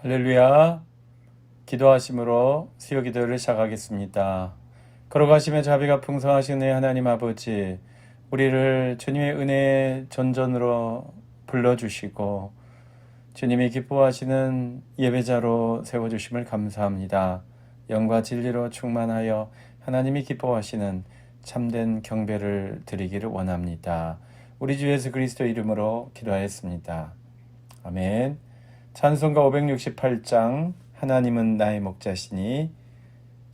할렐루야. 기도하심으로 수요 기도를 시작하겠습니다. 걸어가시며 자비가 풍성하신 은혜 하나님 아버지, 우리를 주님의 은혜의 전전으로 불러주시고 주님이 기뻐하시는 예배자로 세워주심을 감사합니다. 영과 진리로 충만하여 하나님이 기뻐하시는 참된 경배를 드리기를 원합니다. 우리 주 예수 그리스도 이름으로 기도하였습니다. 아멘. 찬송가 568장 하나님은 나의 목자시니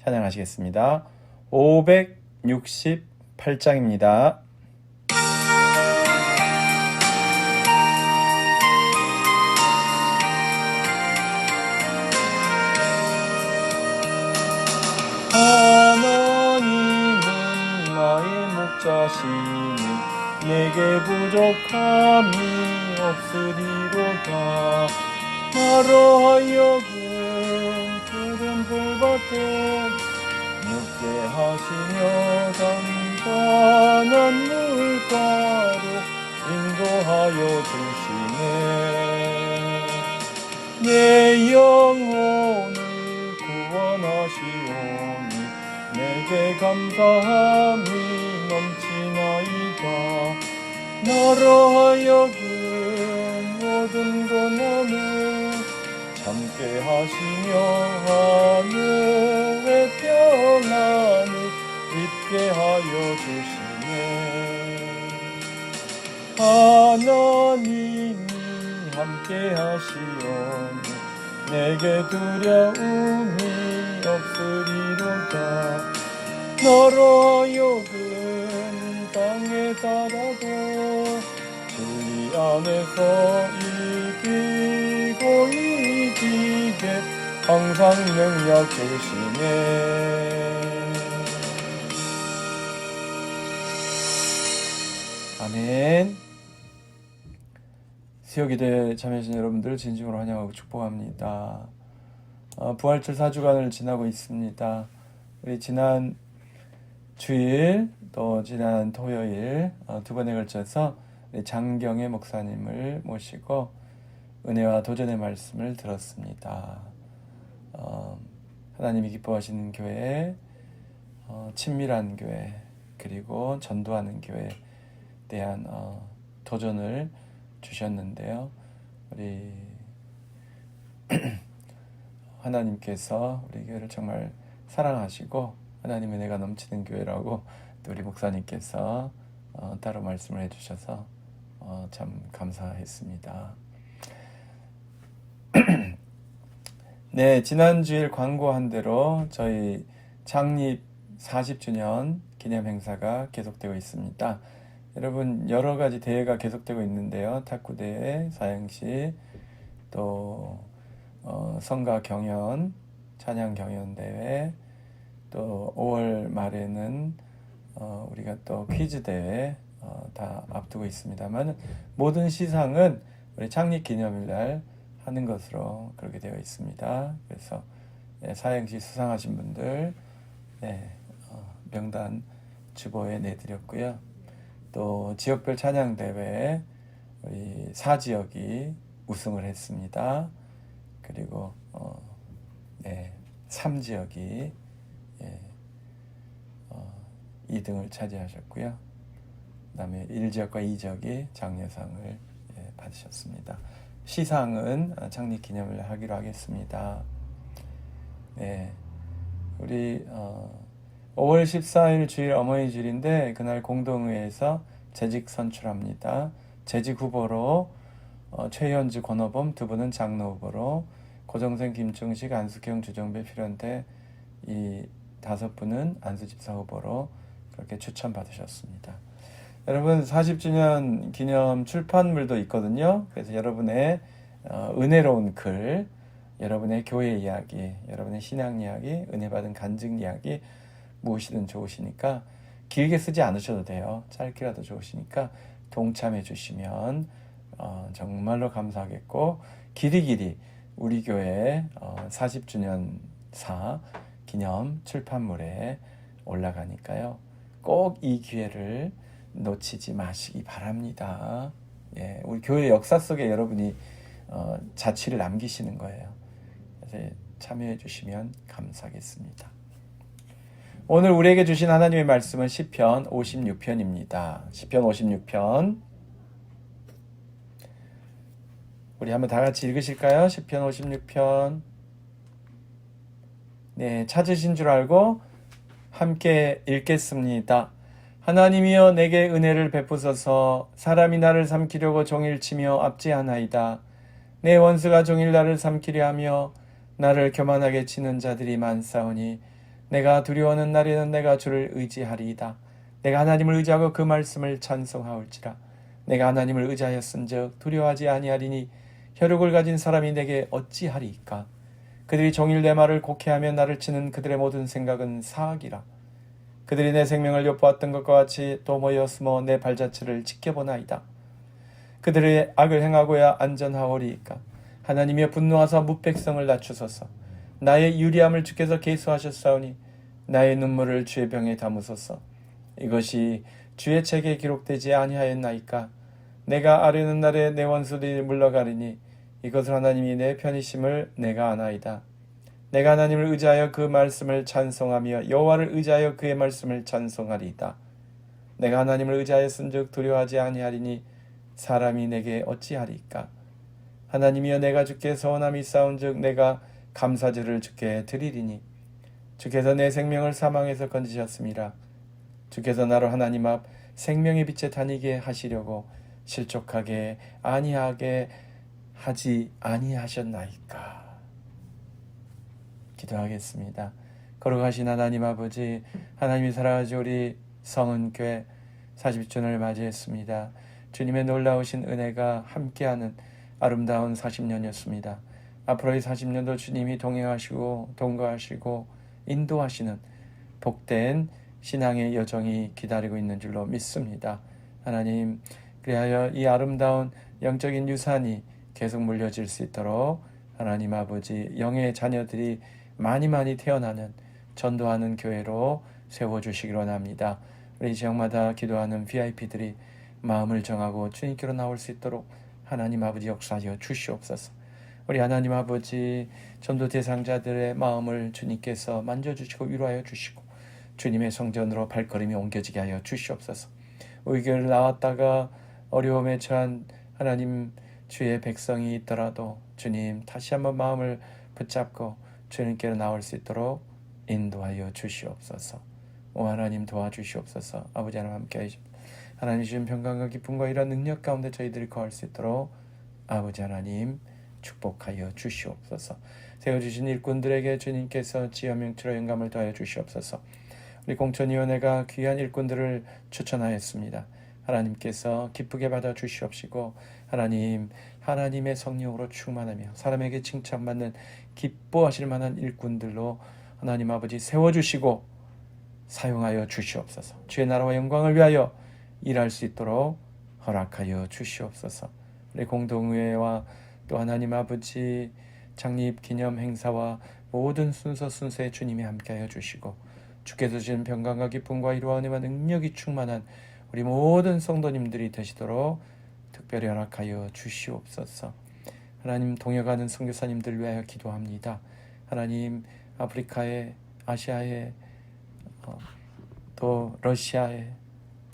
찬양하시겠습니다. 568장입니다. 하나님은 나의 목자시니 내게 부족함이 없으리로다. 나로 하여금 푸른 풀밭에 눕게 하시며 단단한 물가로 인도하여 주시네. 내 영혼을 구원하시오니 내게 감사함이 넘치나이다. 나로 하여금 모든 고난을 참게 하시며 하늘의 평안을 입게 하여 주시네. 하나님이 함께 하시오니 내게 두려움이 없으리로다. 너로 하여금 땅에 살아도 진리 안에서 이기고 이기게 항상 능력 주시네. 아멘. 수요기도에 참여해주신 여러분들 진심으로 환영하고 축복합니다. 부활절 4주간을 지나고 있습니다. 우리 지난 주일 또 지난 토요일 두 번에 걸쳐서 장경애 목사님을 모시고 은혜와 도전의 말씀을 들었습니다. 하나님이 기뻐하시는 교회, 친밀한 교회, 그리고 전도하는 교회에 대한 도전을 주셨는데요. 우리 하나님께서 우리 교회를 정말 사랑하시고 하나님의 은혜가 넘치는 교회라고 또 우리 목사님께서 따로 말씀을 해주셔서 참 감사했습니다. 네, 지난주일 광고한 대로 저희 창립 40주년 기념 행사가 계속되고 있습니다. 여러분, 여러 가지 대회가 계속되고 있는데요. 탁구대회, 사행시, 또 성가 경연, 찬양 경연 대회, 또 5월 말에는 우리가 또 퀴즈 대회 다 앞두고 있습니다만 모든 시상은 우리 창립 기념일 날 하는 것으로 그렇게 되어 있습니다. 그래서 사행시 수상하신 분들 명단 주보에 내드렸고요. 또 지역별 찬양 대회에 우리 4지역이 우승을 했습니다. 그리고 3지역이 2등을 차지하셨고요. 그 다음에 1지역과 2지역이 장려상을 받으셨습니다. 시상은 창립 기념을 하기로 하겠습니다. 네, 우리 5월 14일 주일 어머니 주일인데 그날 공동회에서 재직 선출합니다. 재직 후보로 최현주, 권호범 두 분은 장로 후보로, 고정생, 김충식, 안숙형, 주정배, 필연태 이 5분은 안수집사 후보로 그렇게 추천받으셨습니다. 여러분, 40주년 기념 출판물도 있거든요. 그래서 여러분의 은혜로운 글, 여러분의 교회 이야기, 여러분의 신앙 이야기, 은혜 받은 간증 이야기 무엇이든 좋으시니까 길게 쓰지 않으셔도 돼요. 짧게라도 좋으시니까 동참해 주시면 정말로 감사하겠고, 길이길이 우리 교회 40주년사 기념 출판물에 올라가니까요. 꼭 이 기회를 놓치지 마시기 바랍니다. 우리 교회 역사 속에 여러분이 자취를 남기시는 거예요. 이렇게 참여해 주시면 감사하겠습니다. 오늘 우리에게 주신 하나님의 말씀은 시편 56편입니다. 시편 56편 우리 한번 다 같이 읽으실까요? 시편 56편. 네, 찾으신 줄 알고 함께 읽겠습니다. 하나님이여 내게 은혜를 베푸소서. 사람이 나를 삼키려고 종일치며 압제하나이다. 내 원수가 종일 나를 삼키려 하며 나를 교만하게 치는 자들이 많사오니 내가 두려워하는 날에는 내가 주를 의지하리이다. 내가 하나님을 의지하고 그 말씀을 찬송하올지라. 내가 하나님을 의지하였은즉 두려워하지 아니하리니 혈육을 가진 사람이 내게 어찌하리이까. 그들이 종일 내 말을 곡해하며 나를 치는 그들의 모든 생각은 사악이라. 그들이 내 생명을 엿보았던 것과 같이 또 모여 숨어 내 발자취를 지켜보나이다. 그들의 악을 행하고야 안전하오리이까. 하나님이여 분노하사 무백성을 낮추소서. 나의 유리함을 주께서 계수하셨사오니 나의 눈물을 주의 병에 담으소서. 이것이 주의 책에 기록되지 아니하였나이까. 내가 아뢰는 날에 내 원수들이 물러가리니 이것을 하나님이 내 편이심을 내가 아나이다. 내가 하나님을 의지하여 그 말씀을 찬송하며 여호와를 의지하여 그의 말씀을 찬송하리이다. 내가 하나님을 의지하였은즉 두려워하지 아니하리니 사람이 내게 어찌하리이까. 하나님이여 내가 주께 서원함이 있사온즉 내가 감사제를 주께 드리리니 주께서 내 생명을 사망에서 건지셨습니다. 주께서 나로 하나님 앞 생명의 빛에 다니게 하시려고 실족하게 아니하게 하지 아니하셨나이까. 기도하겠습니다. 거룩하신 하나님 아버지, 하나님이 살아가신 우리 성은교회 40주년을 맞이했습니다. 주님의 놀라우신 은혜가 함께하는 아름다운 40년이었습니다. 앞으로의 40년도 주님이 동행하시고 동거하시고 인도하시는 복된 신앙의 여정이 기다리고 있는 줄로 믿습니다. 하나님, 그리하여 이 아름다운 영적인 유산이 계속 물려질 수 있도록 하나님 아버지, 영의 자녀들이 많이 태어나는 전도하는 교회로 세워주시기로 합니다. 우리 지역마다 기도하는 VIP들이 마음을 정하고 주님께로 나올 수 있도록 하나님 아버지 역사하여 주시옵소서. 우리 하나님 아버지, 전도 대상자들의 마음을 주님께서 만져주시고 위로하여 주시고 주님의 성전으로 발걸음이 옮겨지게 하여 주시옵소서. 우리 교회를 나왔다가 어려움에 처한 하나님 주의 백성이 있더라도 주님 다시 한번 마음을 붙잡고 주님께로 나올 수 있도록 인도하여 주시옵소서. 오 하나님 도와주시옵소서. 아버지 하나님 함께하여 하나님 주신 평강과 기쁨과 이런 능력 가운데 저희들이 거할 수 있도록 아버지 하나님 축복하여 주시옵소서. 세워주신 일꾼들에게 주님께서 지혜와 명철과 영감을 더하여 주시옵소서. 우리 공천위원회가 귀한 일꾼들을 추천하였습니다. 하나님께서 기쁘게 받아 주시옵시고 하나님, 하나님의 성령으로 충만하며 사람에게 칭찬받는 기뻐하실 만한 일꾼들로 하나님 아버지 세워주시고 사용하여 주시옵소서. 주의 나라와 영광을 위하여 일할 수 있도록 허락하여 주시옵소서. 우리 공동의회와 또 하나님 아버지 창립 기념 행사와 모든 순서에 주님이 함께하여 주시고 주께서 주신 평강과 기쁨과 이로와 은혜와 능력이 충만한 우리 모든 성도님들이 되시도록 특별히 허락하여 주시옵소서. 하나님, 동역하는 선교사님들 위하여 기도합니다. 하나님, 아프리카에, 아시아에, 또 러시아에,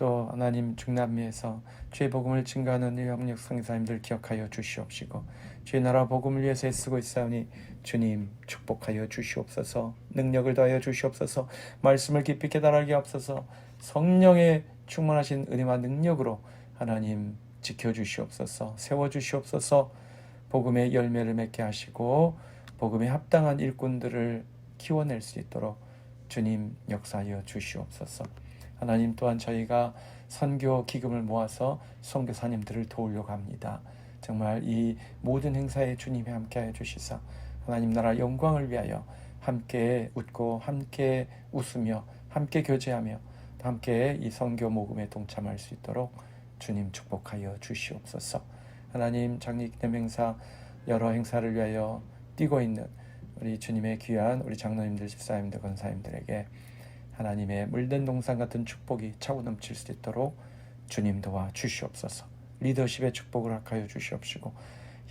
또 하나님 중남미에서 주의 복음을 증거하는 협력 선교사님들 기억하여 주시옵시고 주의 나라 복음을 위해서 애쓰고 있사오니 주님 축복하여 주시옵소서. 능력을 더하여 주시옵소서. 말씀을 깊이 깨달게 하옵소서. 성령의 충만하신 은혜와 능력으로 하나님 지켜주시옵소서. 세워주시옵소서. 복음의 열매를 맺게 하시고 복음에 합당한 일꾼들을 키워낼 수 있도록 주님 역사하여 주시옵소서. 하나님, 또한 저희가 선교 기금을 모아서 선교사님들을 도우려고 합니다. 정말 이 모든 행사에 주님이 함께하여 주시사 하나님 나라 영광을 위하여 함께 웃고 함께 웃으며 함께 교제하며 함께 이 선교 모금에 동참할 수 있도록 주님 축복하여 주시옵소서. 하나님, 장립기념 행사 여러 행사를 위하여 뛰고 있는 우리 주님의 귀한 우리 장로님들, 집사님들, 권사님들에게 하나님의 물든 동산 같은 축복이 차고 넘칠 수 있도록 주님 도와 주시옵소서. 리더십의 축복을 허락하여 주시옵시고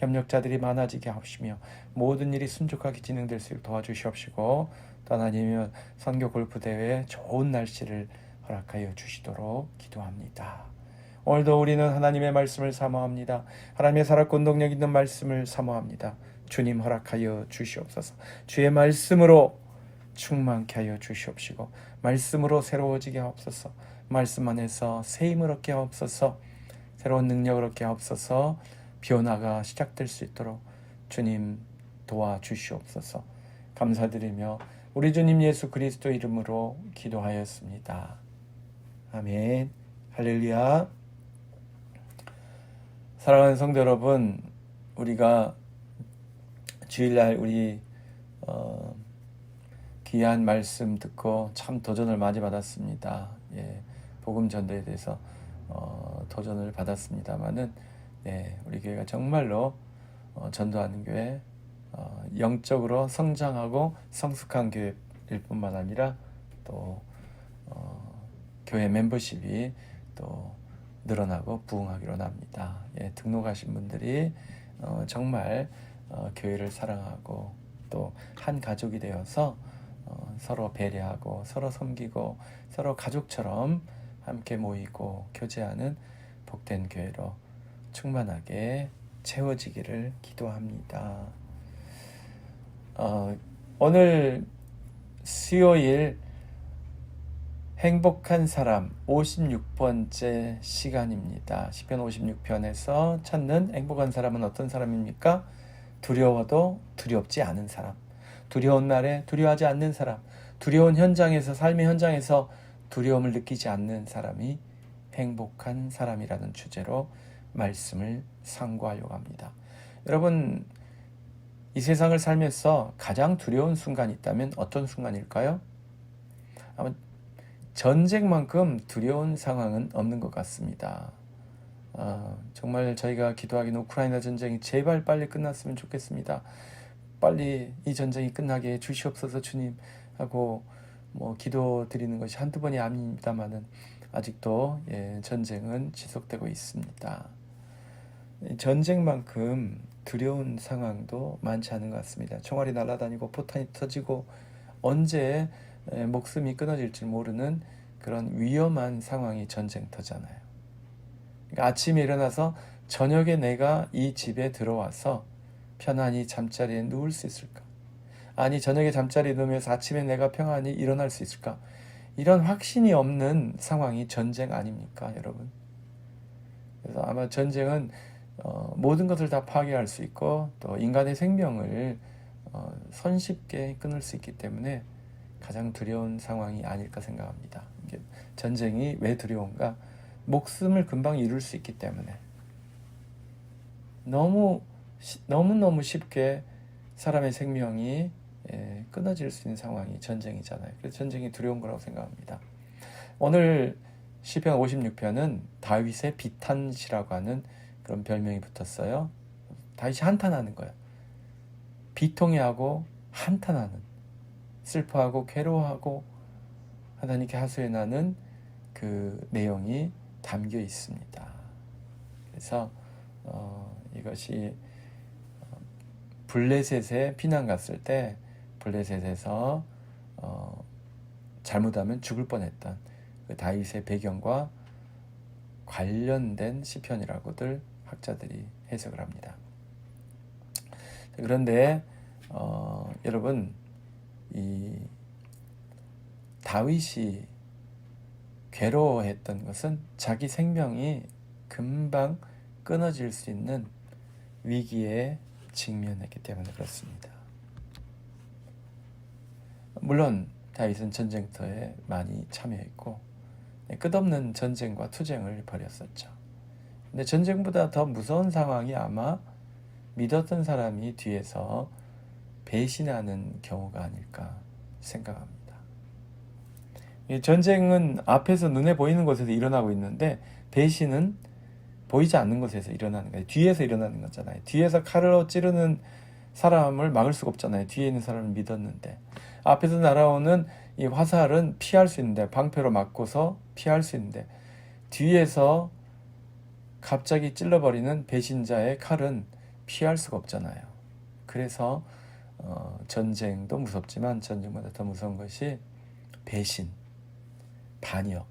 협력자들이 많아지게 하시며 모든 일이 순조롭게 진행될 수 있도록 도와주시옵시고, 또 하나님이여 선교 골프 대회에 좋은 날씨를 허락하여 주시도록 기도합니다. 오늘도 우리는 하나님의 말씀을 사모합니다. 하나님의 살았고 능력 있는 말씀을 사모합니다. 주님 허락하여 주시옵소서. 주의 말씀으로 충만케 하여 주시옵시고 말씀으로 새로워지게 하옵소서. 말씀 안에서 새 힘을 얻게 하옵소서. 새로운 능력을 얻게 하옵소서. 변화가 시작될 수 있도록 주님 도와주시옵소서. 감사드리며 우리 주님 예수 그리스도 이름으로 기도하였습니다. 아멘. 할렐루야. 사랑하는 성도 여러분, 우리가 주일날 우리 귀한 말씀 듣고 참 도전을 많이 받았습니다. 복음 전도에 대해서 도전을 받았습니다만은, 우리 교회가 정말로 전도하는 교회, 영적으로 성장하고 성숙한 교회일 뿐만 아니라 또 교회 멤버십이 또 늘어나고 부흥하기로 합니다. 등록하신 분들이 정말 교회를 사랑하고 또 한 가족이 되어서 서로 배려하고 서로 섬기고 서로 가족처럼 함께 모이고 교제하는 복된 교회로 충만하게 채워지기를 기도합니다. 오늘 수요일 행복한 사람 56번째 시간입니다. 시편 56편에서 찾는 행복한 사람은 어떤 사람입니까? 두려워도 두렵지 않은 사람, 두려운 날에 두려워하지 않는 사람, 두려운 현장에서, 삶의 현장에서 두려움을 느끼지 않는 사람이 행복한 사람이라는 주제로 말씀을 상고하려고 합니다. 여러분, 이 세상을 살면서 가장 두려운 순간이 있다면 어떤 순간일까요? 아마 전쟁만큼 두려운 상황은 없는 것 같습니다. 정말 저희가 기도하기는 우크라이나 전쟁이 제발 빨리 끝났으면 좋겠습니다. 빨리 이 전쟁이 끝나게 주시옵소서 주님 하고 기도 드리는 것이 한두 번이 아닙니다만은 아직도 전쟁은 지속되고 있습니다. 전쟁만큼 두려운 상황도 많지 않은 것 같습니다. 총알이 날아다니고 포탄이 터지고 언제 목숨이 끊어질지 모르는 그런 위험한 상황이 전쟁터잖아요. 그러니까 아침에 일어나서 저녁에 내가 이 집에 들어와서 편안히 잠자리에 누울 수 있을까? 아니, 저녁에 잠자리에 누우면서 아침에 내가 평안히 일어날 수 있을까? 이런 확신이 없는 상황이 전쟁 아닙니까, 여러분? 그래서 아마 전쟁은 모든 것을 다 파괴할 수 있고 또 인간의 생명을 손쉽게 끊을 수 있기 때문에 가장 두려운 상황이 아닐까 생각합니다. 전쟁이 왜 두려운가? 목숨을 금방 잃을 수 있기 때문에 너무너무 쉽게 사람의 생명이 끊어질 수 있는 상황이 전쟁이잖아요. 그래서 전쟁이 두려운 거라고 생각합니다. 오늘 시편 56편은 다윗의 비탄시라고 하는 그런 별명이 붙었어요. 다윗이 한탄하는 거예요. 비통해하고 한탄하는, 슬퍼하고 괴로워하고 하나님께 하소연하는 그 내용이 담겨 있습니다. 그래서 이것이 블레셋에 피난 갔을 때 블레셋에서 잘못하면 죽을 뻔했던 그 다윗의 배경과 관련된 시편이라고들 학자들이 해석을 합니다. 그런데 여러분, 이 다윗이 괴로워했던 것은 자기 생명이 금방 끊어질 수 있는 위기에 직면했기 때문에 그렇습니다. 물론 다윗은 전쟁터에 많이 참여했고 끝없는 전쟁과 투쟁을 벌였었죠. 근데 전쟁보다 더 무서운 상황이 아마 믿었던 사람이 뒤에서 배신하는 경우가 아닐까 생각합니다. 전쟁은 앞에서 눈에 보이는 곳에서 일어나고 있는데 배신은 보이지 않는 곳에서 일어나는 거예요. 뒤에서 일어나는 거잖아요. 뒤에서 칼로 찌르는 사람을 막을 수가 없잖아요. 뒤에 있는 사람을 믿었는데. 앞에서 날아오는 이 화살은 피할 수 있는데, 방패로 맞고서 피할 수 있는데, 뒤에서 갑자기 찔러버리는 배신자의 칼은 피할 수가 없잖아요. 그래서 전쟁도 무섭지만 전쟁보다 더 무서운 것이 배신, 반역,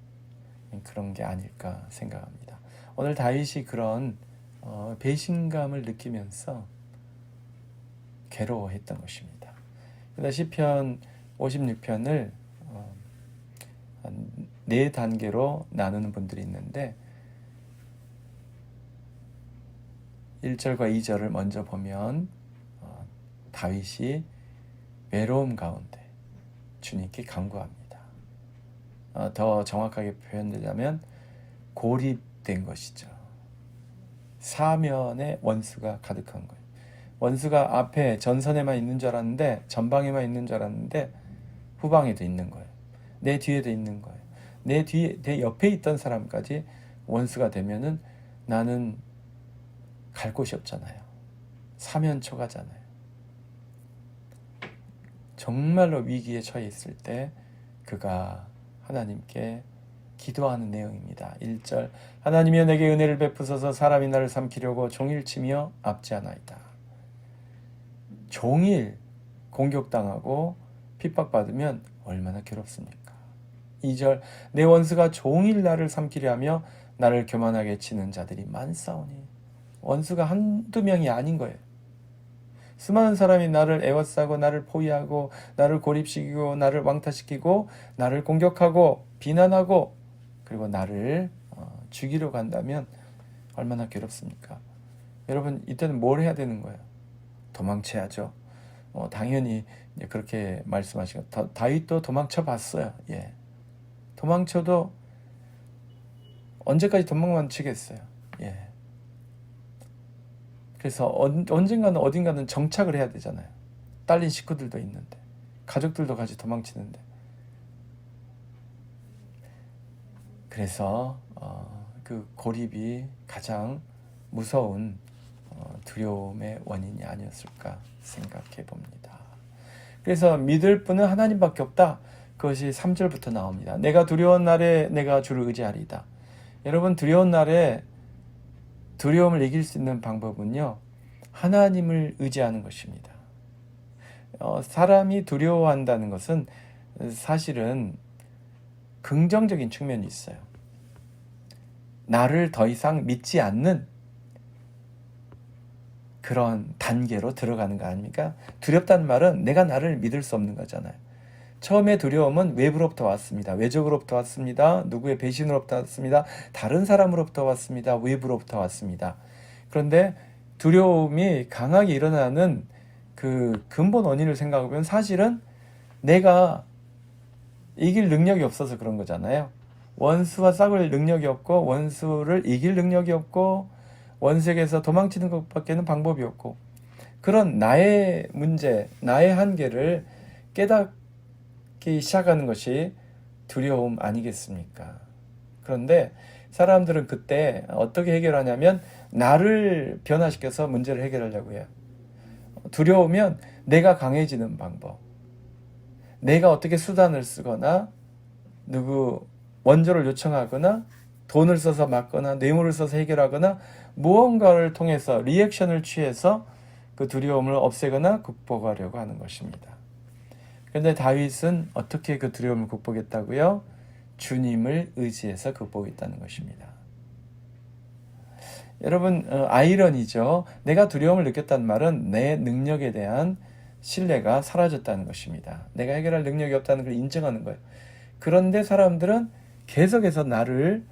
그런 게 아닐까 생각합니다. 오늘 다윗이 그런 배신감을 느끼면서 괴로워했던 것입니다. 그래서 시편 56편을 한 4단계로 나누는 분들이 있는데 1절과 2절을 먼저 보면 다윗이 외로움 가운데 주님께 간구합니다. 더 정확하게 표현되자면 고립된 것이죠. 사면에 원수가 가득한 거예요. 원수가 앞에 전선에만 있는 줄 알았는데, 전방에만 있는 줄 알았는데 후방에도 있는 거예요. 내 뒤에도 있는 거예요. 내 옆에 있던 사람까지 원수가 되면은 나는 갈 곳이 없잖아요. 사면초가잖아요. 정말로 위기에 처해 있을 때 그가 하나님께 기도하는 내용입니다. 1절 하나님이여 내게 은혜를 베푸소서 사람이 나를 삼키려고 종일치며 압제하나이다. 종일 공격당하고 핍박받으면 얼마나 괴롭습니까? 2절 내 원수가 종일 나를 삼키려 하며 나를 교만하게 치는 자들이 많사오니. 원수가 한두 명이 아닌 거예요. 수많은 사람이 나를 애워싸고 나를 포위하고 나를 고립시키고 나를 왕따시키고 나를 공격하고 비난하고 그리고 나를 죽이려고 한다면 얼마나 괴롭습니까? 여러분 이때는 뭘 해야 되는 거예요? 도망쳐야죠. 당연히 그렇게 말씀하시고 다윗도 도망쳐 봤어요. 예. 도망쳐도 언제까지 도망만 치겠어요. 예. 그래서 언젠가는 어딘가는 정착을 해야 되잖아요. 딸린 식구들도 있는데 가족들도 같이 도망치는데 그래서 그 고립이 가장 무서운 두려움의 원인이 아니었을까 생각해 봅니다. 그래서 믿을 분은 하나님밖에 없다. 그것이 3절부터 나옵니다. 내가 두려운 날에 내가 주를 의지하리이다. 여러분 두려운 날에 두려움을 이길 수 있는 방법은요. 하나님을 의지하는 것입니다. 사람이 두려워한다는 것은 사실은 긍정적인 측면이 있어요. 나를 더 이상 믿지 않는 그런 단계로 들어가는 거 아닙니까? 두렵다는 말은 내가 나를 믿을 수 없는 거잖아요. 처음에 두려움은 외부로부터 왔습니다. 외적으로부터 왔습니다. 누구의 배신으로부터 왔습니다. 다른 사람으로부터 왔습니다. 외부로부터 왔습니다. 그런데 두려움이 강하게 일어나는 그 근본 원인을 생각해보면 사실은 내가 이길 능력이 없어서 그런 거잖아요. 원수와 싸울 능력이 없고 원수를 이길 능력이 없고 원색에서 도망치는 것밖에는 방법이 없고 그런 나의 문제, 나의 한계를 깨닫기 시작하는 것이 두려움 아니겠습니까? 그런데 사람들은 그때 어떻게 해결하냐면 나를 변화시켜서 문제를 해결하려고 해요. 두려우면 내가 강해지는 방법, 내가 어떻게 수단을 쓰거나 누구 원조를 요청하거나 돈을 써서 막거나 뇌물을 써서 해결하거나 무언가를 통해서 리액션을 취해서 그 두려움을 없애거나 극복하려고 하는 것입니다. 그런데 다윗은 어떻게 그 두려움을 극복했다고요? 주님을 의지해서 극복했다는 것입니다. 여러분 아이러니죠. 내가 두려움을 느꼈다는 말은 내 능력에 대한 신뢰가 사라졌다는 것입니다. 내가 해결할 능력이 없다는 걸 인정하는 거예요. 그런데 사람들은 계속해서 나를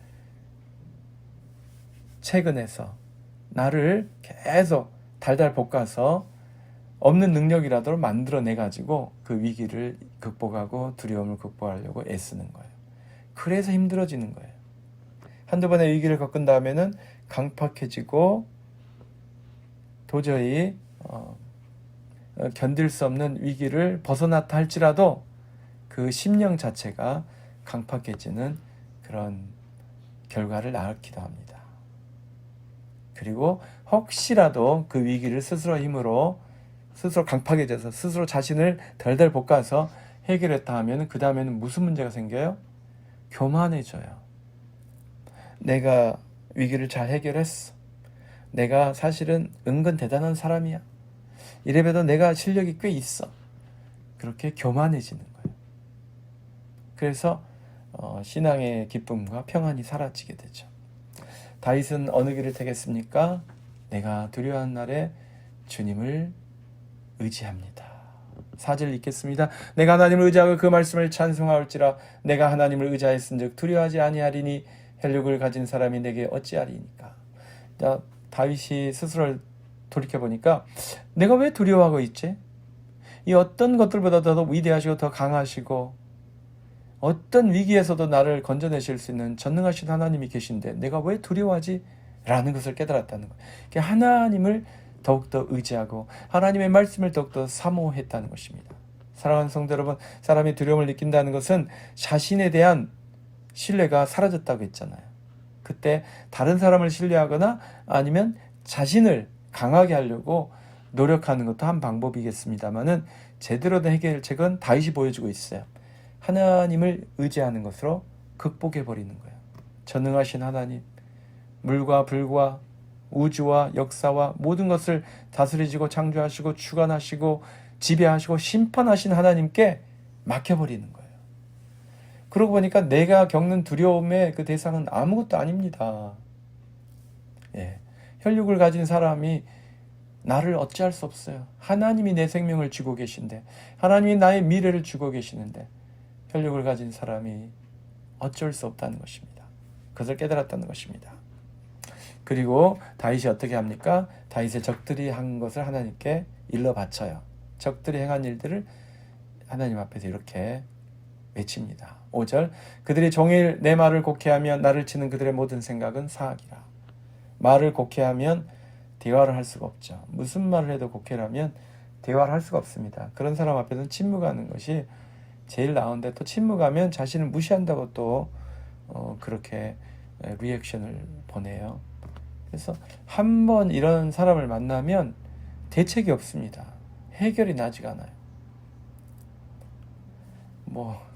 채근해서 나를 계속 달달 볶아서 없는 능력이라도 만들어내가지고 그 위기를 극복하고 두려움을 극복하려고 애쓰는 거예요. 그래서 힘들어지는 거예요. 한두 번의 위기를 겪은 다음에는 강팍해지고 도저히 견딜 수 없는 위기를 벗어났다 할지라도 그 심령 자체가 강팍해지는 그런 결과를 낳기도 합니다. 그리고 혹시라도 그 위기를 스스로 힘으로 스스로 강팍해져서 스스로 자신을 덜덜 볶아서 해결했다 하면 그 다음에는 무슨 문제가 생겨요? 교만해져요. 내가 위기를 잘 해결했어. 내가 사실은 은근 대단한 사람이야. 이래봬도 내가 실력이 꽤 있어. 그렇게 교만해지는 거예요. 그래서 신앙의 기쁨과 평안이 사라지게 되죠. 다윗은 어느 길을 택했습니까? 내가 두려워한 날에 주님을 의지합니다. 4절 읽겠습니다. 내가 하나님을 의지하고 그 말씀을 찬송하올지라. 내가 하나님을 의지하였은즉 두려워하지 아니하리니 혈육을 가진 사람이 내게 어찌하리니까. 다윗이 스스로를 돌이켜보니까 내가 왜 두려워하고 있지? 이 어떤 것들보다 더 위대하시고 더 강하시고 어떤 위기에서도 나를 건져내실 수 있는 전능하신 하나님이 계신데 내가 왜 두려워하지? 라는 것을 깨달았다는 거예요. 하나님을 더욱더 의지하고 하나님의 말씀을 더욱더 사모했다는 것입니다. 사랑하는 성도 여러분, 사람이 두려움을 느낀다는 것은 자신에 대한 신뢰가 사라졌다고 했잖아요. 그때 다른 사람을 신뢰하거나 아니면 자신을 강하게 하려고 노력하는 것도 한 방법이겠습니다만은 제대로 된 해결책은 다윗이 보여주고 있어요. 하나님을 의지하는 것으로 극복해버리는 거예요. 전능하신 하나님, 물과 불과 우주와 역사와 모든 것을 다스리시고 창조하시고 주관하시고 지배하시고 심판하신 하나님께 맡겨버리는 거예요. 그러고 보니까 내가 겪는 두려움의 그 대상은 아무것도 아닙니다. 혈육을 가진 사람이 나를 어찌할 수 없어요. 하나님이 내 생명을 주고 계신데, 하나님이 나의 미래를 주고 계시는데 혈육을 가진 사람이 어쩔 수 없다는 것입니다. 그것을 깨달았다는 것입니다. 그리고 다윗이 어떻게 합니까? 다윗의 적들이 한 것을 하나님께 일러 바쳐요. 적들이 행한 일들을 하나님 앞에서 이렇게 외칩니다. 5절, 그들이 종일 내 말을 곡해하며 나를 치는 그들의 모든 생각은 사악이라. 말을 곡해하면 대화를 할 수가 없죠. 무슨 말을 해도 곡해라면 대화를 할 수가 없습니다. 그런 사람 앞에서는 침묵하는 것이 제일 나은데, 또 침묵하면 자신을 무시한다고 또 그렇게 리액션을 보내요. 그래서 한번 이런 사람을 만나면 대책이 없습니다. 해결이 나지가 않아요.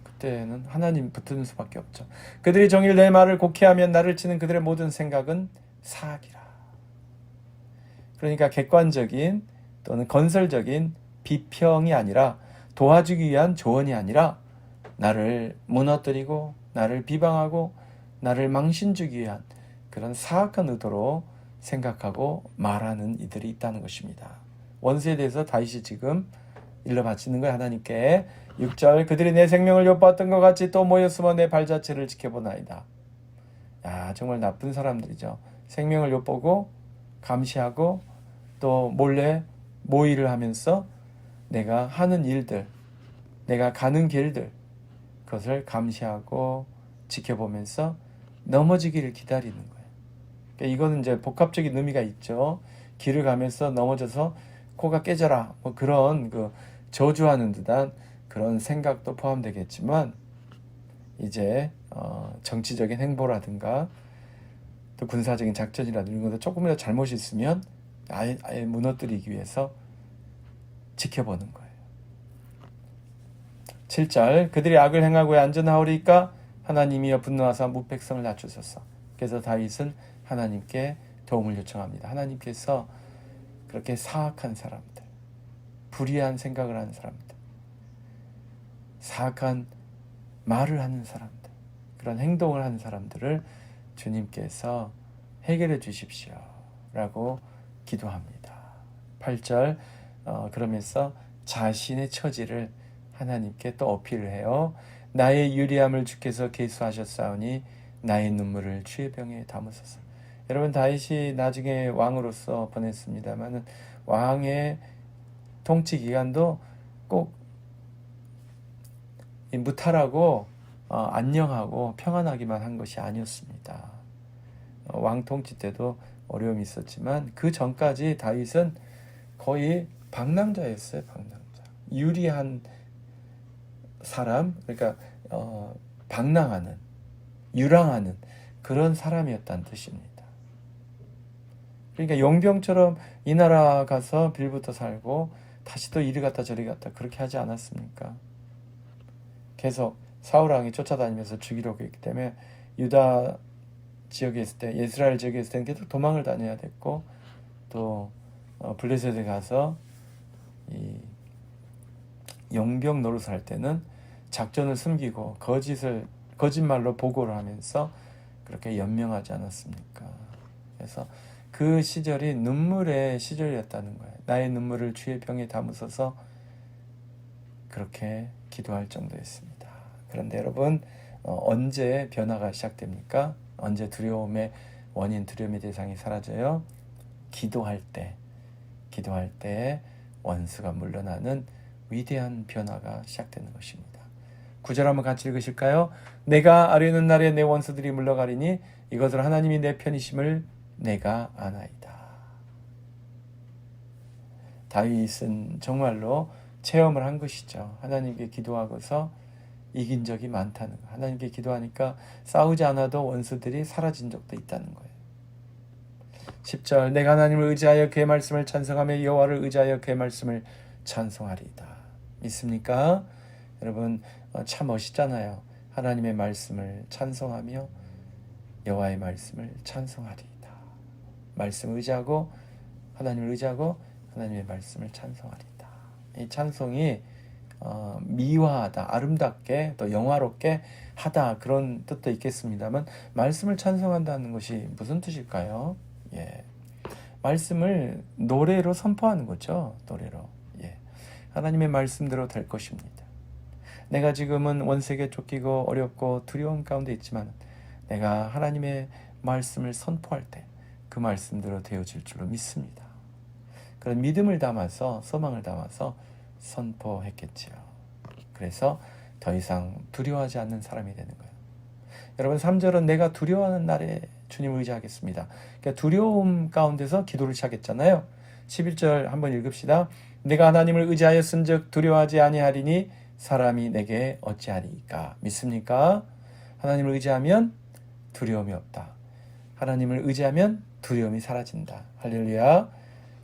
그때는 하나님 붙드는 수밖에 없죠. 그들이 종일 내 말을 곡해하면 나를 치는 그들의 모든 생각은 사악이라. 그러니까 객관적인 또는 건설적인 비평이 아니라, 도와주기 위한 조언이 아니라 나를 무너뜨리고 나를 비방하고 나를 망신 주기 위한 그런 사악한 의도로 생각하고 말하는 이들이 있다는 것입니다. 원수에 대해서 다윗이 지금 일러 바치는 거예요, 하나님께. 6절, 그들이 내 생명을 엿보았던 것 같이 또 모여 숨어 내 발자취를 지켜보나이다. 정말 나쁜 사람들이죠. 생명을 엿보고 감시하고 또 몰래 모의를 하면서 내가 하는 일들, 내가 가는 길들, 그것을 감시하고 지켜보면서 넘어지기를 기다리는 거예요. 그러니까 이거는 이제 복합적인 의미가 있죠. 길을 가면서 넘어져서 코가 깨져라, 그런 저주하는 듯한 그런 생각도 포함되겠지만, 이제 정치적인 행보라든가 또 군사적인 작전이라든가 이런 것도 조금이라도 잘못이 있으면 아예 무너뜨리기 위해서 지켜보는 거예요. 7절, 그들이 악을 행하고 왜 안전하오리까? 하나님이여 분노하사 무백성을 낮추소서. 그래서 다윗은 하나님께 도움을 요청합니다. 하나님께서 그렇게 사악한 사람들, 불의한 생각을 하는 사람들, 사악한 말을 하는 사람들, 그런 행동을 하는 사람들을 주님께서 해결해 주십시오 라고 기도합니다. 8절, 그러면서 자신의 처지를 하나님께 또 어필을 해요. 나의 유리함을 주께서 계수하셨사오니 나의 눈물을 주의 병에 담으소서. 여러분, 다윗이 나중에 왕으로서 보냈습니다만 왕의 통치 기간도 꼭 무탈하고 안녕하고 평안하기만 한 것이 아니었습니다. 왕 통치 때도 어려움이 있었지만 그 전까지 다윗은 거의 방랑자였어요. 방랑자. 유리한 사람, 그러니까 방랑하는, 유랑하는 그런 사람이었다는 뜻입니다. 그러니까 용병처럼 이 나라 가서 빌부터 살고 다시 또 이리 갔다 저리 갔다 그렇게 하지 않았습니까? 계속 사울왕이 쫓아다니면서 죽이려고 했기 때문에 유다 지역에 있을 때, 이스라엘 지역에 있을 때는 계속 도망을 다녀야 됐고, 또 블레셋에 가서 이 용병 노릇을 할 때는 작전을 숨기고 거짓말로 보고를 하면서 그렇게 연명하지 않았습니까? 그래서 그 시절이 눈물의 시절이었다는 거예요. 나의 눈물을 주의 병에 담으소서, 그렇게 기도할 정도였습니다. 그런데 여러분, 언제 변화가 시작됩니까? 언제 두려움의 원인, 두려움의 대상이 사라져요? 기도할 때 원수가 물러나는 위대한 변화가 시작되는 것입니다. 9절 한번 같이 읽으실까요? 내가 아뢰는 날에 내 원수들이 물러가리니 이것을 하나님이 내 편이심을 내가 아나이다. 다윗은 정말로 체험을 한 것이죠. 하나님께 기도하고서 이긴 적이 많다는 거. 하나님께 기도하니까 싸우지 않아도 원수들이 사라진 적도 있다는 거예요. 10절 내가 하나님을 의지하여 그의 말씀을 찬송하며 여호와를 의지하여 그의 말씀을 찬송하리이다. 믿습니까? 여러분, 참 멋있잖아요. 하나님의 말씀을 찬송하며 여호와의 말씀을 찬송하리이다. 말씀을 의지하고 하나님을 의지하고 하나님의 말씀을 찬송하리이다. 이 찬송이 미화하다, 아름답게 또 영화롭게 하다, 그런 뜻도 있겠습니다만, 말씀을 찬송한다는 것이 무슨 뜻일까요? 말씀을 노래로 선포하는 거죠. 노래로. 하나님의 말씀대로 될 것입니다. 내가 지금은 원색에 쫓기고 어렵고 두려움 가운데 있지만 내가 하나님의 말씀을 선포할 때 그 말씀대로 되어질 줄로 믿습니다. 그런 믿음을 담아서, 소망을 담아서 선포했겠지요. 그래서 더 이상 두려워하지 않는 사람이 되는 거예요. 여러분, 3절은 내가 두려워하는 날에 주님을 의지하겠습니다. 그러니까 두려움 가운데서 기도를 시작했잖아요. 11절 한번 읽읍시다. 내가 하나님을 의지하였은즉 두려워하지 아니하리니 사람이 내게 어찌하리까. 믿습니까? 하나님을 의지하면 두려움이 없다. 하나님을 의지하면 두려움이 사라진다. 할렐루야.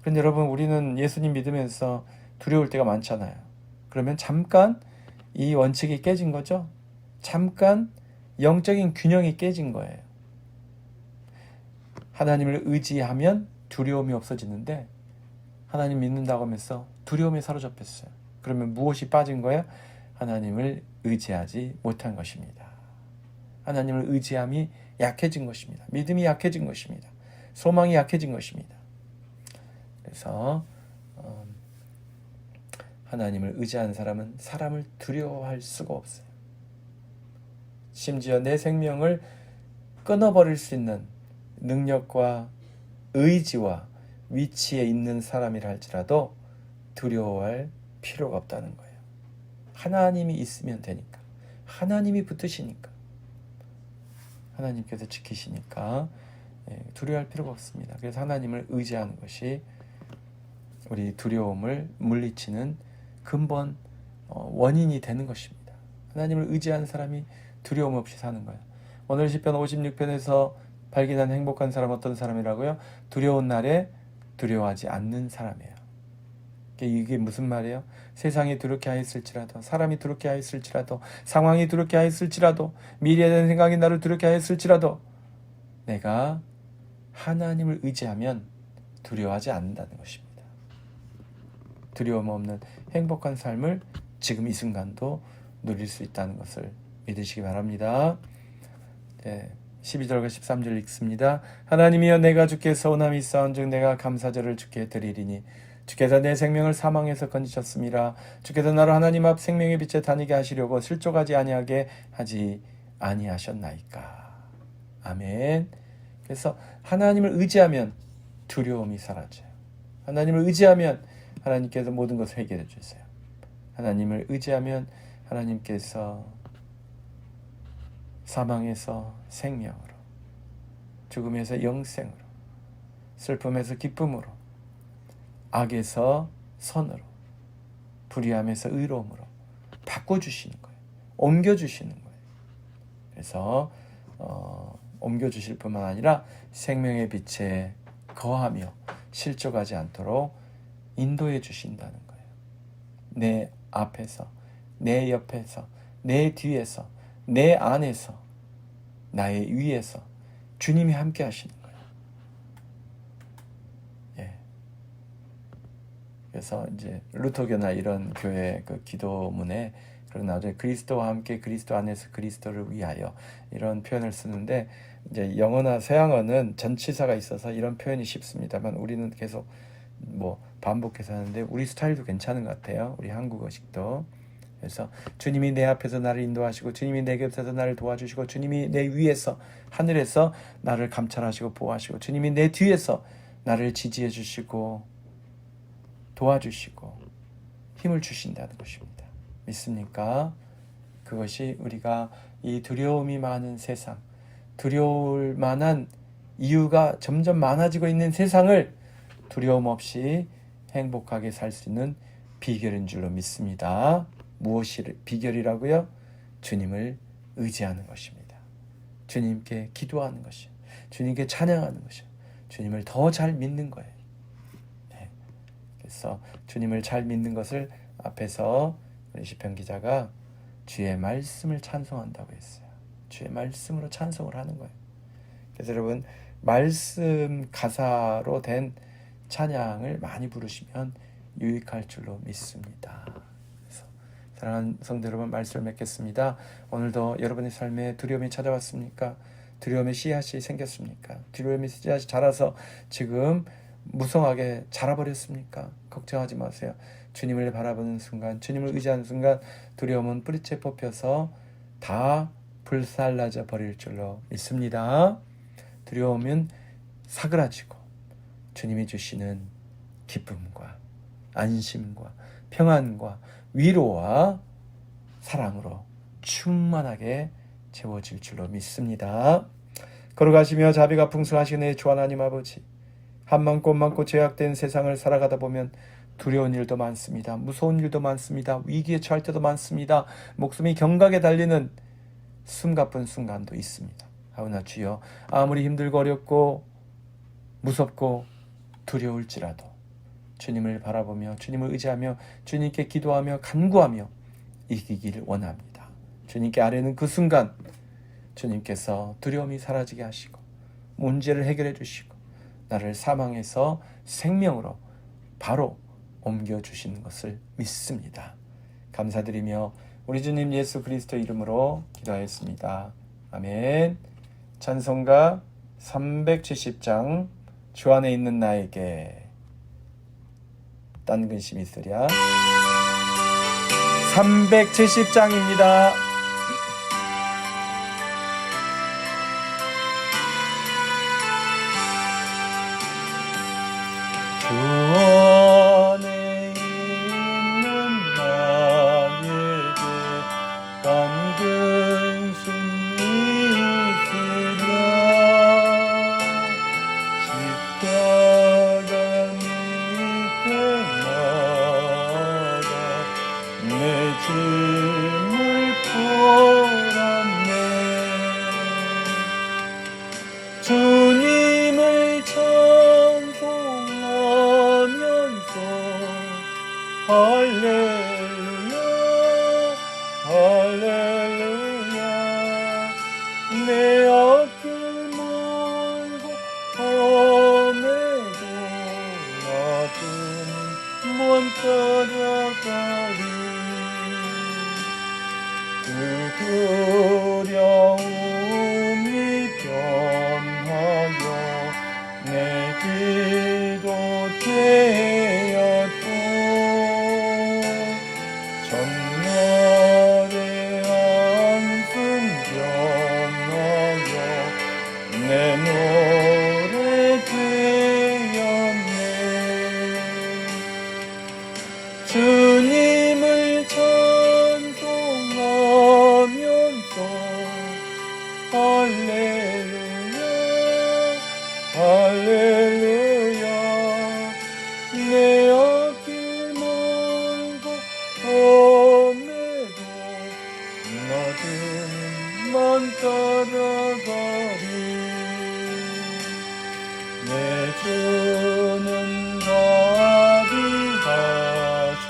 그런데 여러분, 우리는 예수님 믿으면서 두려울 때가 많잖아요. 그러면 잠깐 이 원칙이 깨진 거죠. 잠깐 영적인 균형이 깨진 거예요. 하나님을 의지하면 두려움이 없어지는데 하나님 믿는다고 하면서 두려움에 사로잡혔어요. 그러면 무엇이 빠진 거예요? 하나님을 의지하지 못한 것입니다. 하나님을 의지함이 약해진 것입니다. 믿음이 약해진 것입니다. 소망이 약해진 것입니다. 그래서 하나님을 의지하는 사람은 사람을 두려워할 수가 없어요. 심지어 내 생명을 끊어버릴 수 있는 능력과 의지와 위치에 있는 사람이라 할지라도 두려워할 필요가 없다는 거예요. 하나님이 있으면 되니까. 하나님이 붙으시니까. 하나님께서 지키시니까 두려워할 필요가 없습니다. 그래서 하나님을 의지하는 것이 우리 두려움을 물리치는 근본 원인이 되는 것입니다. 하나님을 의지하는 사람이 두려움 없이 사는 거예요. 오늘 시편 56편에서 발견한 행복한 사람 어떤 사람이라고요? 두려운 날에 두려워하지 않는 사람이에요. 이게 무슨 말이에요? 세상이 두렵게 하였을지라도, 사람이 두렵게 하였을지라도, 상황이 두렵게 하였을지라도, 미래에 대한 생각이 나를 두렵게 하였을지라도 내가 하나님을 의지하면 두려워하지 않는다는 것입니다. 두려움 없는 행복한 삶을 지금 이 순간도 누릴 수 있다는 것을 믿으시기 바랍니다. 12절과 13절 읽습니다. 하나님이여 내가 주께 서운함이 있사온즉 내가 감사절을 주께 드리리니 주께서 내 생명을 사망에서 건지셨습니다. 주께서 나를 하나님 앞 생명의 빛에 다니게 하시려고 실족하지 아니하게 하지 아니하셨나이까. 아멘. 그래서 하나님을 의지하면 두려움이 사라져요. 하나님을 의지하면 하나님께서 모든 것을 해결해 주세요. 하나님을 의지하면 하나님께서 사망에서 생명으로, 죽음에서 영생으로, 슬픔에서 기쁨으로, 악에서 선으로, 불의함에서 의로움으로 바꿔주시는 거예요. 옮겨주시는 거예요. 그래서 옮겨주실 뿐만 아니라 생명의 빛에 거하며 실족하지 않도록 인도해 주신다는 거예요. 내 앞에서, 내 옆에서, 내 뒤에서, 내 안에서, 나의 위에서 주님이 함께 하시는 거예요. 그래서 이제 루터교나 이런 교회 그 기도문에 그리고 나중에 그리스도와 함께 그리스도 안에서 그리스도를 위하여 이런 표현을 쓰는데, 이제 영어나 서양어는 전치사가 있어서 이런 표현이 쉽습니다만 우리는 계속 뭐 반복해서 하는데 우리 스타일도 괜찮은 것 같아요. 우리 한국어식도. 그래서 주님이 내 앞에서 나를 인도하시고 주님이 내 곁에서 나를 도와주시고 주님이 내 위에서 하늘에서 나를 감찰하시고 보호하시고 주님이 내 뒤에서 나를 지지해 주시고 도와주시고 힘을 주신다는 것입니다. 믿습니까? 그것이 우리가 이 두려움이 많은 세상, 두려울 만한 이유가 점점 많아지고 있는 세상을 두려움 없이 행복하게 살 수 있는 비결인 줄로 믿습니다. 무엇이 비결이라고요? 주님을 의지하는 것입니다. 주님께 기도하는 것이요, 주님께 찬양하는 것이요, 주님을 더 잘 믿는 거예요. 네. 그래서 주님을 잘 믿는 것을 앞에서 우리 시편 기자가 주의 말씀을 찬송한다고 했어요. 주의 말씀으로 찬송을 하는 거예요. 그래서 여러분, 말씀 가사로 된 찬양을 많이 부르시면 유익할 줄로 믿습니다. 그래서 사랑하는 성도 여러분, 말씀을 맺겠습니다. 오늘도 여러분의 삶에 두려움이 찾아왔습니까? 두려움의 씨앗이 생겼습니까? 두려움의 씨앗이 자라서 지금 무성하게 자라버렸습니까? 걱정하지 마세요. 주님을 바라보는 순간, 주님을 의지하는 순간 두려움은 뿌리째 뽑혀서 다 불살라져 버릴 줄로 믿습니다. 두려움은 사그라지고 주님이 주시는 기쁨과 안심과 평안과 위로와 사랑으로 충만하게 채워질 줄로 믿습니다. 걸어가시며 자비가 풍성하신 주 하나님 아버지, 한만 꽃만고 죄악된 세상을 살아가다 보면 두려운 일도 많습니다. 무서운 일도 많습니다. 위기에 처할 때도 많습니다. 목숨이 경각에 달리는 숨가쁜 순간도 있습니다. 하오나 주여, 아무리 힘들고 어렵고 무섭고 두려울지라도 주님을 바라보며 주님을 의지하며 주님께 기도하며 간구하며 이기기를 원합니다. 주님께 아뢰는 그 순간 주님께서 두려움이 사라지게 하시고 문제를 해결해 주시고 나를 사망에서 생명으로 바로 옮겨주시는 것을 믿습니다. 감사드리며 우리 주님 예수 그리스도 이름으로 기도하였습니다. 아멘. 찬송가 370장 주 안에 있는 나에게, 딴 근심이 있으랴. 370장입니다. 주 안에 있는 나에게 딴 근심이 있으랴. 십자가 밑에 나가 내 짐을 풀었네. 주님을 찬송하면서 할렐루야 할렐루야. 내 앞길 멀고 험해도 나는 먼 따라가리. 그 두려움이 변하여 내 기도 되었고 전날의 안순 변하여 내 노래 되었네. 주님을 찬송하면서 할렐루야 할렐루야. 내 앞길 멀고 험해도 나는 따라가리. 내 주는 자비하소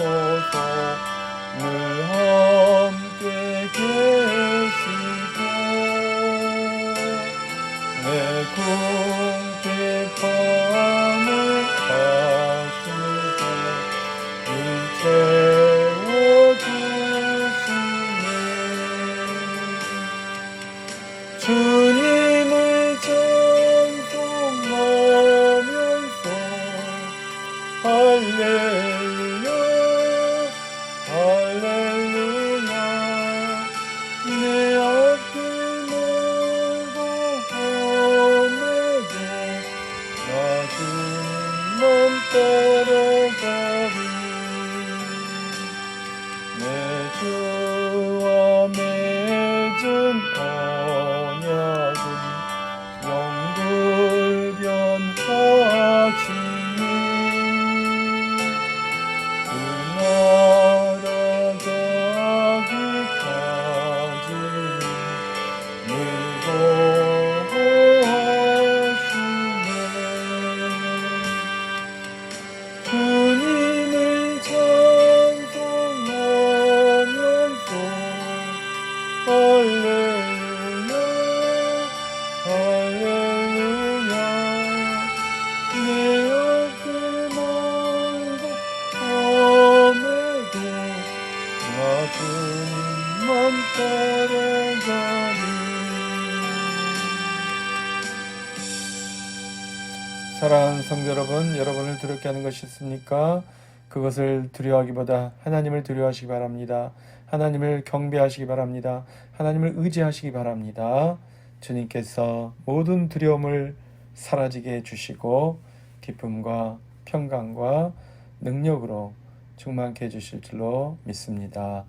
사랑하는 성도 여러분, 여러분을 두렵게 하는 것이 있습니까? 그것을 두려워하기보다 하나님을 두려워하시기 바랍니다. 하나님을 경배하시기 바랍니다. 하나님을 의지하시기 바랍니다. 주님께서 모든 두려움을 사라지게 해주시고 기쁨과 평강과 능력으로 충만케 해주실 줄로 믿습니다.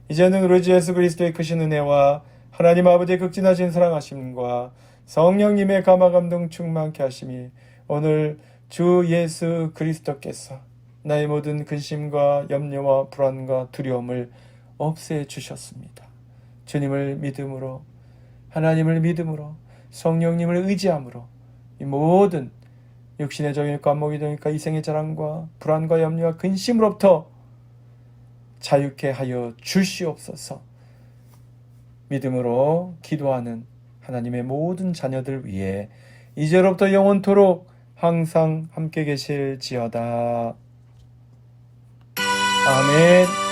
이제는 우리 주 예수 그리스도의 크신 은혜와 하나님 아버지의 극진하신 사랑하심과 성령님의 감화감동 충만케 하심이 오늘 주 예수 그리스도께서 나의 모든 근심과 염려와 불안과 두려움을 없애 주셨습니다. 주님을 믿음으로, 하나님을 믿음으로, 성령님을 의지함으로 이 모든 육신의 정욕과 안목의 정욕과 이생의 자랑과 불안과 염려와 근심으로부터 자유케 하여 주시옵소서. 믿음으로 기도하는 하나님의 모든 자녀들 위해 이제로부터 영원토록 항상 함께 계실지어다. 아멘.